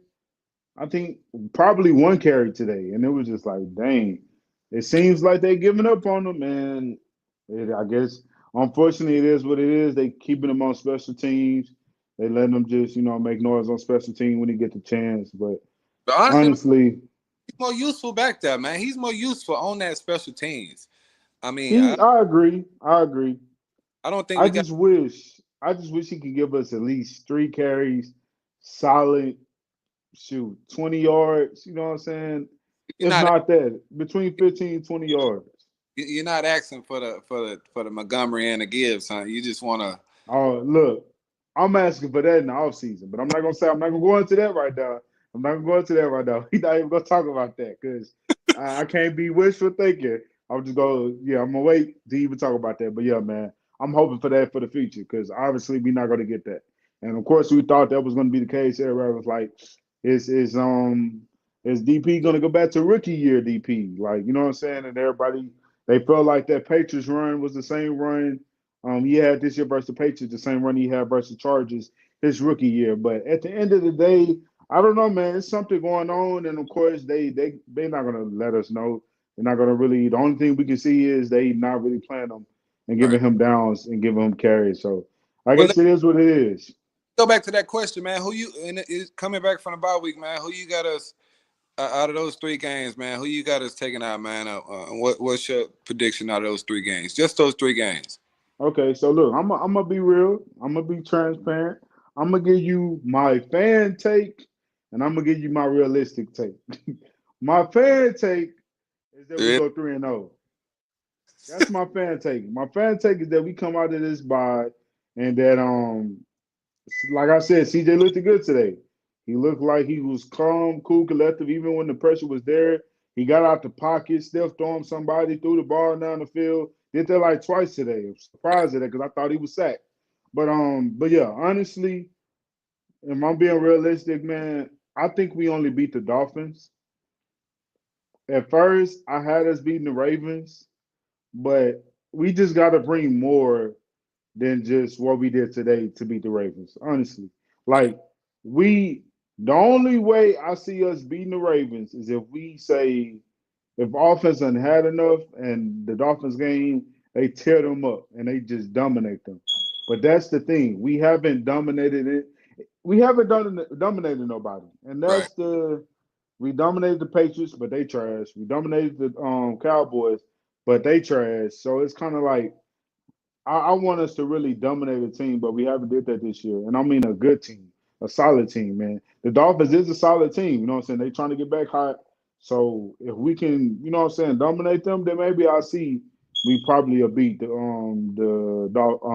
I think probably one carry today, and it was just like, dang. It seems like they giving up on him, and I guess unfortunately it is what it is. They keeping him on special teams. They letting him just make noise on special team when he get the chance. But But honestly, man, honestly, he's more useful back there, man. He's more useful on that special teams. I mean, he I agree. I agree. I don't think I we got. just wish I just wish he could give us at least three carries, solid shoot, 20 yards, you know what I'm saying? You're If not not that, between 15 and 20 yards. you're not asking for the Montgomery and the Gibbs, huh? You just want to. Oh, look, I'm asking for that in the offseason, but I'm not gonna go into that right now. I'm not gonna go into that right now. We're not even gonna talk about that because I can't be wishful thinking. I'm just yeah, I'm gonna wait to even talk about that. But yeah, man, I'm hoping for that for the future because obviously we're not gonna get that. And of course, we thought that was gonna be the case. Everybody was like, is DP gonna go back to rookie year DP? Like, you know what I'm saying? And everybody they felt like that Patriots run was the same run he had this year versus the Patriots, the same run he had versus Chargers his rookie year. But at the end of the day, I don't know, man. It's something going on, and of course they're not gonna let us know. They're not gonna really. The only thing we can see is they not really playing him and All right. giving him downs and giving him carries. So I Well, guess let's it is what it is. go back to that question, man. Who you and it's coming back from the bye week, man? Who you got us out of those 3 games, man? Who you got us taking out, man? What's your prediction out of those 3 games? Just those 3 games. Okay, so look, I'm gonna be real. I'm gonna be transparent. I'm gonna give you my fan take, and I'm gonna give you my realistic take. My fan take is that we Yeah. go 3-0. That's my fan take. My fan take is that we come out of this by and that like I said, CJ looked good today. He looked like he was calm, cool, collective, even when the pressure was there. He got out the pocket, still throwing somebody, threw the ball down the field. Did that like twice today. I'm surprised at that because I thought he was sacked. But yeah, honestly, if I'm being realistic, man, I think we only beat the Dolphins. At first, I had us beating the Ravens, but we just got to bring more than just what we did today to beat the Ravens. Honestly, Okay. like the only way I see us beating the Ravens is if we say if offense hadn't had enough and the Dolphins game they tear them up and they just dominate them. But that's the thing, we haven't dominated it. We haven't dominated nobody, and Right. that's the we dominated the Patriots, but they trash. We dominated the Cowboys, but they trash. So it's kind of like I want us to really dominate a team, but we haven't did that this year, and I mean a good team. a solid team, man. The Dolphins is a solid team. You know what I'm saying? They trying to get back hot. So if we can, you know what I'm saying, dominate them, then maybe I see we probably will beat the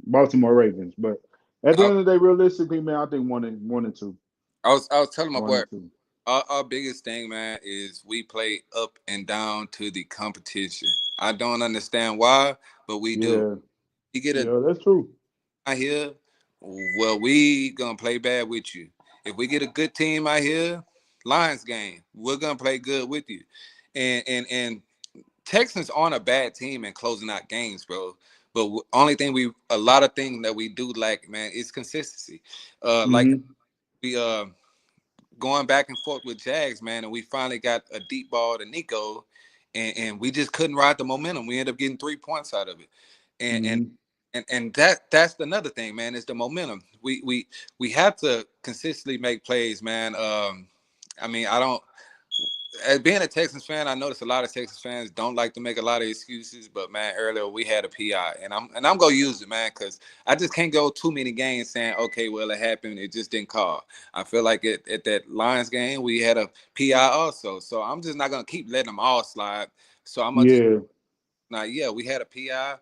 Baltimore Ravens. But at the I, end of the day, realistically, man, I think one and two, I was telling my one boy, and two. our biggest thing, man, is we play up and down to the competition. I don't understand why, but we do. Yeah, You get a yeah, that's true. out here, well, we gonna play bad with you. If we get a good team out here, Lions game, we're gonna play good with you. And Texans aren't a bad team in closing out games, bro. But only thing a lot of things that we do like, man, is consistency. Like Hmm. we going back and forth with Jags, man, and we finally got a deep ball to Nico, and we just couldn't ride the momentum. We ended up getting 3 points out of it, and and Hmm. and that's another thing, man. Is the momentum. We have to consistently make plays, man. I mean, I don't. As being a Texans fan, I notice a lot of Texas fans don't like to make a lot of excuses. But man, earlier we had a PI, and I'm gonna use it, man, because I just can't go too many games saying, okay, well it happened, it just didn't call. I feel like at that Lions game we had a PI also, so I'm just not gonna keep letting them all slide. So I'm gonna just Yeah, now, yeah, we had a PI.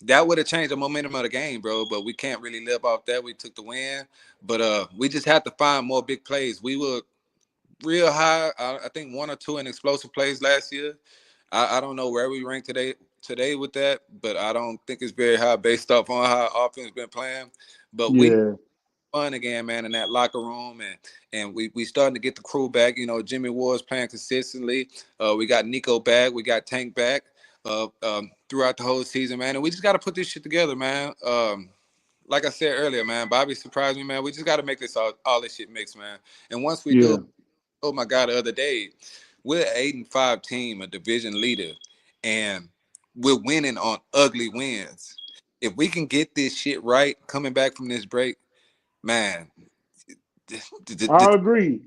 That would have changed the momentum of the game, bro. But we can't really live off that. We took the win, but we just have to find more big plays. We were real high. I think one or two in explosive plays last year. I don't know where we ranked today with that, but I don't think it's very high based off on how offense been playing. But we yeah. fun again, man, in that locker room, and we starting to get the crew back. You know, Jimmy Ward's playing consistently. We got Nico back. We got Tank back. Throughout the whole season, man, and we just got to put this shit together, man. Like I said earlier, man, Bobby surprised me, man. We just got to make this all this shit mix, man. And once we do, Yeah. oh my God, the other day, we're an 8-5 team, a division leader, and we're winning on ugly wins. If we can get this shit right coming back from this break, man, the I agree.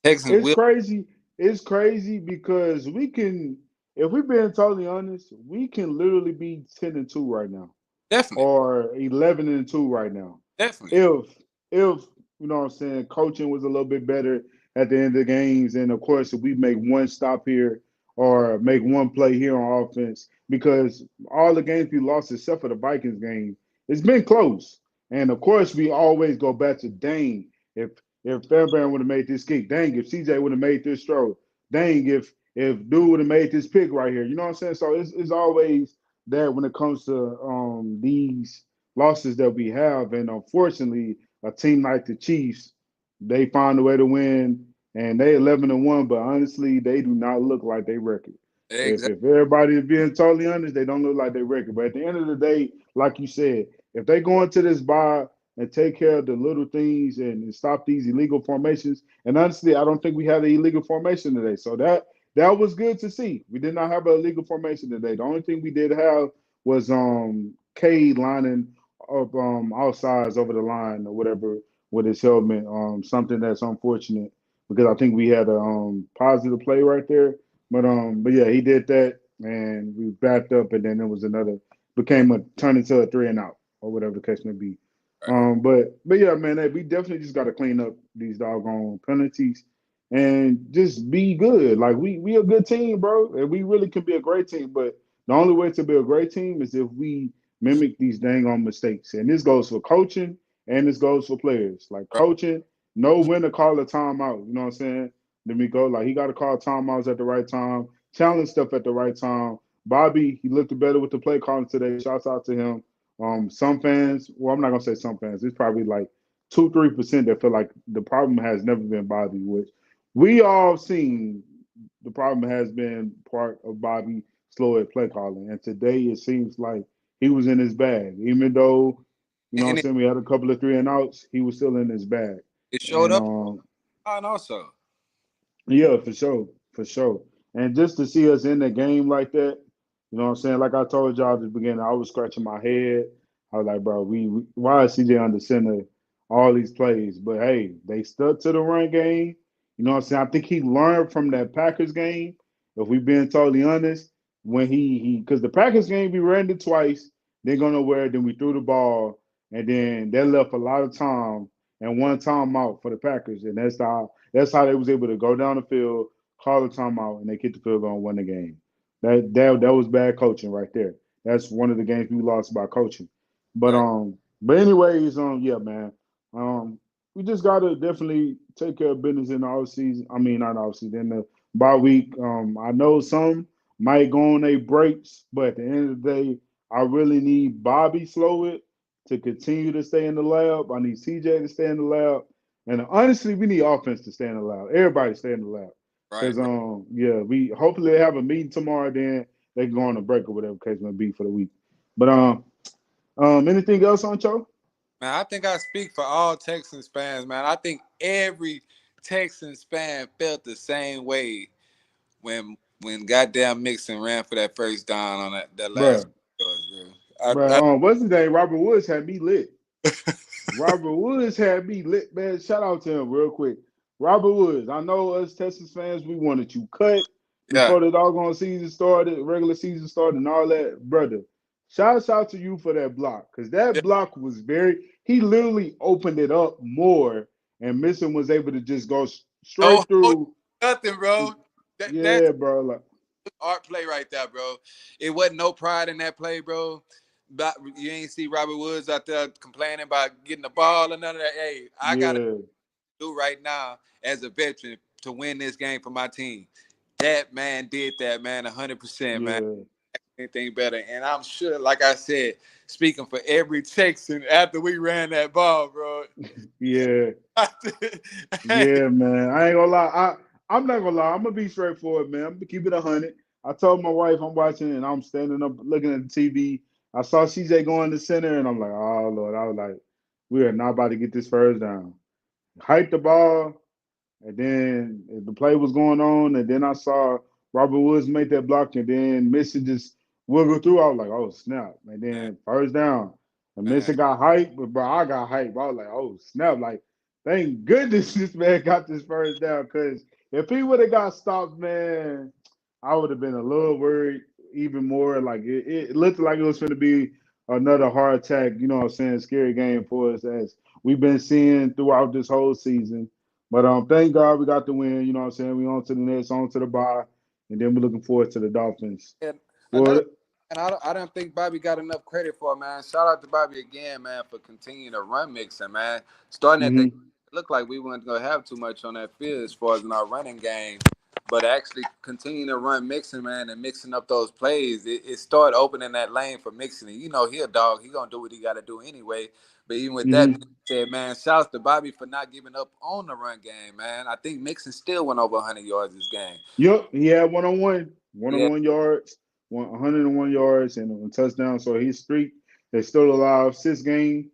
Texans It's will crazy. It's crazy because we can, if we're being totally honest, we can literally be 10-2 right now, definitely, or 11-2 right now. definitely. If if you know what I'm saying, coaching was a little bit better at the end of the games, and of course if we make one stop here or make one play here on offense, because all the games we lost except for the Vikings game, it's been close. And of course we always go back to dang, if Fairbairn would have made this kick, dang if CJ would have made this throw, dang if dude would have made this pick right here. You know what I'm saying? So it's always that when it comes to these losses that we have. And unfortunately, a team like the Chiefs, they find a way to win, and they 11-1. But honestly, they do not look like they record. If Exactly. if everybody is being totally honest, they don't look like they record. But at the end of the day, like you said, if they go into this bye and take care of the little things and stop these illegal formations, and honestly, I don't think we had an illegal formation today. So that was good to see. We did not have an illegal formation today. The only thing we did have was Cade lining up outsides over the line or whatever with his helmet. Something that's unfortunate because I think we had a positive play right there. But yeah, he did that and we backed up and then it was another became a turn into a three and out or whatever the case may be. Right. But yeah, man, hey, we definitely just got to clean up these doggone penalties and just be good. Like we a good team, bro, and we really can be a great team. But the only way to be a great team is if we mimic these dang on mistakes. And this goes for coaching and this goes for players. Like Right. coaching, know when to call a timeout. You know what I'm saying? D'Amico, like he got to call timeouts at the right time, challenge stuff at the right time. Bobby, he looked better with the play calling today. Shouts out to him. Some fans, well, I'm not gonna say some fans. It's probably like 2-3% that feel like the problem has never been Bobby, which we all seen the problem has been part of Bobby slow at play calling. And today it seems like he was in his bag. Even though, you know what I'm And saying, we had a couple of three and outs, he was still in his bag. it showed And up and also. yeah, for sure, for sure. And just to see us in the game like that, you know what I'm saying? Like I told y'all at the beginning, I was scratching my head. I was like, bro, we why is CJ under center all these plays? But hey, they stuck to the run game. You know what I'm saying? I think he learned from that Packers game. If we being totally honest, when he because the Packers game we ran it twice, didn't go nowhere. Then we threw the ball, and then that left a lot of time. and one timeout for the Packers, and that's how they was able to go down the field, call a timeout, and they kick the field goal and win the game. That was bad coaching right there. That's one of the games we lost by coaching. But Right. anyways, yeah, man. Um, we just gotta definitely take care of business in the off season. I mean, not off season, in the bye week. I know some might go on their breaks, but at the end of the day, I really need Bobby Slowett to continue to stay in the lab. I need CJ to stay in the lab. And honestly, we need offense to stay in the lab. Everybody stay in the lab. Right. Cause yeah, we hopefully they have a meeting tomorrow, then they can go on a break or whatever case may be for the week. But anything else on Cho? Man, I think I speak for all Texans fans, man. I think every Texans fan felt the same way when goddamn Mixon ran for that first down on that last Bruh. bro. What's his name? Robert Woods had me lit. Robert Woods had me lit, man. Shout out to him real quick. Robert Woods, I know us Texas fans, we wanted you cut Yeah, before the doggone season started, regular season started, and all that. Brother, shout out to you for that block. Because that yeah. block was he literally opened it up more, and Missing was able to just go No straight hold through. nothing, bro. That's Yeah, bro. Like, art play right there, bro. It wasn't no pride in that play, bro. But you ain't see Robert Woods out there complaining about getting the ball and none of that. Hey, I gotta yeah, do right now as a veteran to win this game for my team. That man did that, man, 100%, man. yeah, Anything better. And I'm sure, like I said, speaking for every Texan after we ran that ball, bro. yeah. Hey, Yeah, man. I ain't gonna lie. I'm not gonna lie. I'm gonna be straightforward, man. I'm gonna keep it 100. I told my wife I'm watching and I'm standing up looking at the TV. I saw CJ going to center and I'm like, oh Lord. I was like, we are not about to get this first down. Hype the ball. And then the play was going on, and then I saw Robert Woods make that block, and then Missy just wiggle through. I was like, oh snap! And man, then first down, and man. Missy got hyped, but bro, I got hyped. I was like, oh snap! Like, thank goodness this man got this first down, because if he would have got stopped, man, I would have been a little worried even more. Like it looked like it was going to be another heart attack. You know what I'm saying? Scary game for us as we've been seeing throughout this whole season. But thank God we got the win. You know what I'm saying? We on to the next, on to the bye, and then we're looking forward to the Dolphins. And another, Well, and I don't think Bobby got enough credit for it, man. Shout out to Bobby again, man, for continuing to run mixing, man. Starting at the mm-hmm, it looked like we weren't gonna have too much on that field as far as in our running game, but actually continuing to run mixing, man, and mixing up those plays, it started opening that lane for mixing. And you know, he a dog, he gonna do what he got to do anyway. But even with that being mm-hmm. said, man, shouts to Bobby for not giving up on the run game, man. I think Mixon still went over 100 yards this game. Yep, he had one-on-one, Yeah, one-on-one yards, 101 yards, and a touchdown. So his streak is still alive. Six game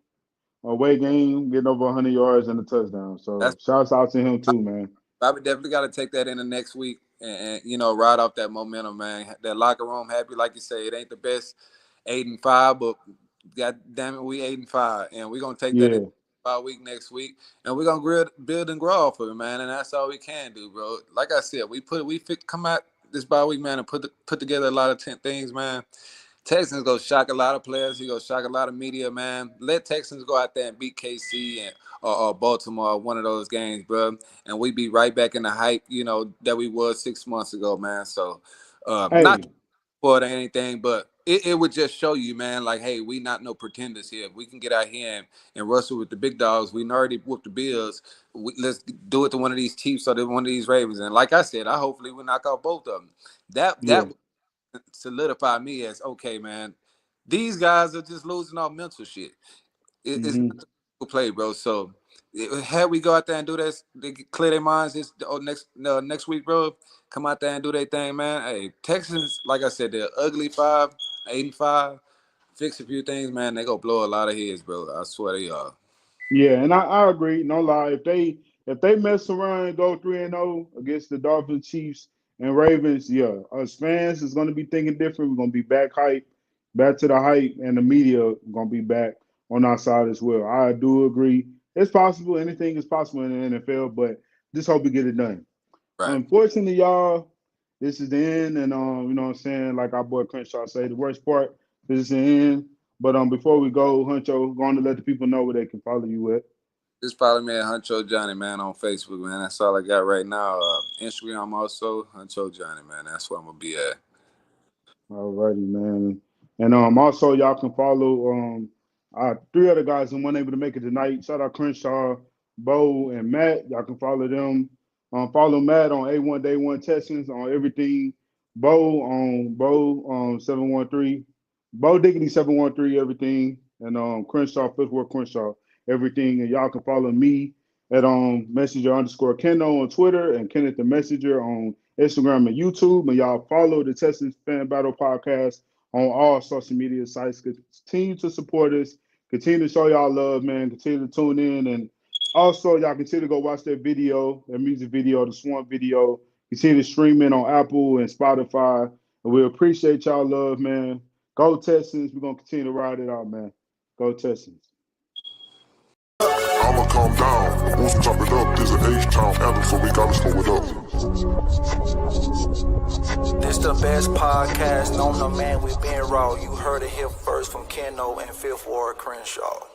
away game, getting over 100 yards and a touchdown. So that's shouts out to him too, man. Bobby definitely got to take that in the next week and you know ride off that momentum, man. That locker room happy, like you say, it ain't the best 8-5, but God damn it, we 8-5, and we're gonna take that in Yeah, bye week next week, and we're gonna build and grow off of it, man. And that's all we can do, bro. Like I said, come out this bye week, man, and put together a lot of things, man. Texans go shock a lot of players. He go shock a lot of media, man. Let Texans go out there and beat KC or Baltimore, one of those games, bro. And we be right back in the hype, you know, that we was 6 months ago, man. So, not hey, for it or anything, but it would just show you, man, like, hey, we not no pretenders here. If we can get out here and wrestle with the big dogs, we already whooped the Bills. Let's do it to one of these Chiefs or to one of these Ravens. And like I said, I hopefully we knock out both of them. That yeah, solidify me as okay, man. These guys are just losing all mental shit. It's mm-hmm. not the play, bro. So had we go out there and do this, they clear their minds this next week, bro. Come out there and do their thing, man. Hey, Texans, like I said, they're ugly 8-5. Fix a few things, man. They go blow a lot of heads, bro. I swear they are. Yeah, and I agree. No lie. If they mess around and go 3-0 against the Dolphins, Chiefs, and Ravens, yeah, us fans is gonna be thinking different. We're gonna be back to the hype, and the media gonna be back on our side as well. I do agree. It's possible. Anything is possible in the NFL, but just hope we get it done. Right. Unfortunately, y'all, this is the end, and you know what I'm saying. Like our boy Crenshaw say, the worst part is the end. But before we go, Huncho, going to let the people know where they can follow you at. Just follow me at Huncho Johnny, man, on Facebook, man. That's all I got right now. Instagram also, Huncho Johnny, man. That's where I'm gonna be at. Alrighty, man. And also y'all can follow three other guys who weren't able to make it tonight. Shout out Crenshaw, Bo, and Matt. Y'all can follow them. Follow Matt on A1 Day One Texans on everything. Bo 713. Bo Diggity 713 everything. And Crenshaw, Fifth Ward Crenshaw, everything. And y'all can follow me at Messenger _ Keno on Twitter and Kenneth the Messenger on Instagram and YouTube. And y'all follow the Texas Fan Battle Podcast on all social media sites. Continue to support us. Continue to show y'all love, man. Continue to tune in. And also, y'all continue to go watch that video, that music video, the Swamp video. Continue to stream it on Apple and Spotify. And we appreciate y'all love, man. Go Texans. We're going to continue to ride it out, man. Go Texans. I'ma calm down, won't chop it up. There's an H-Town anthem, so we gotta slow it up. This the best podcast known to man. We been raw. You heard it here first from Keno and Fifth Ward Crenshaw.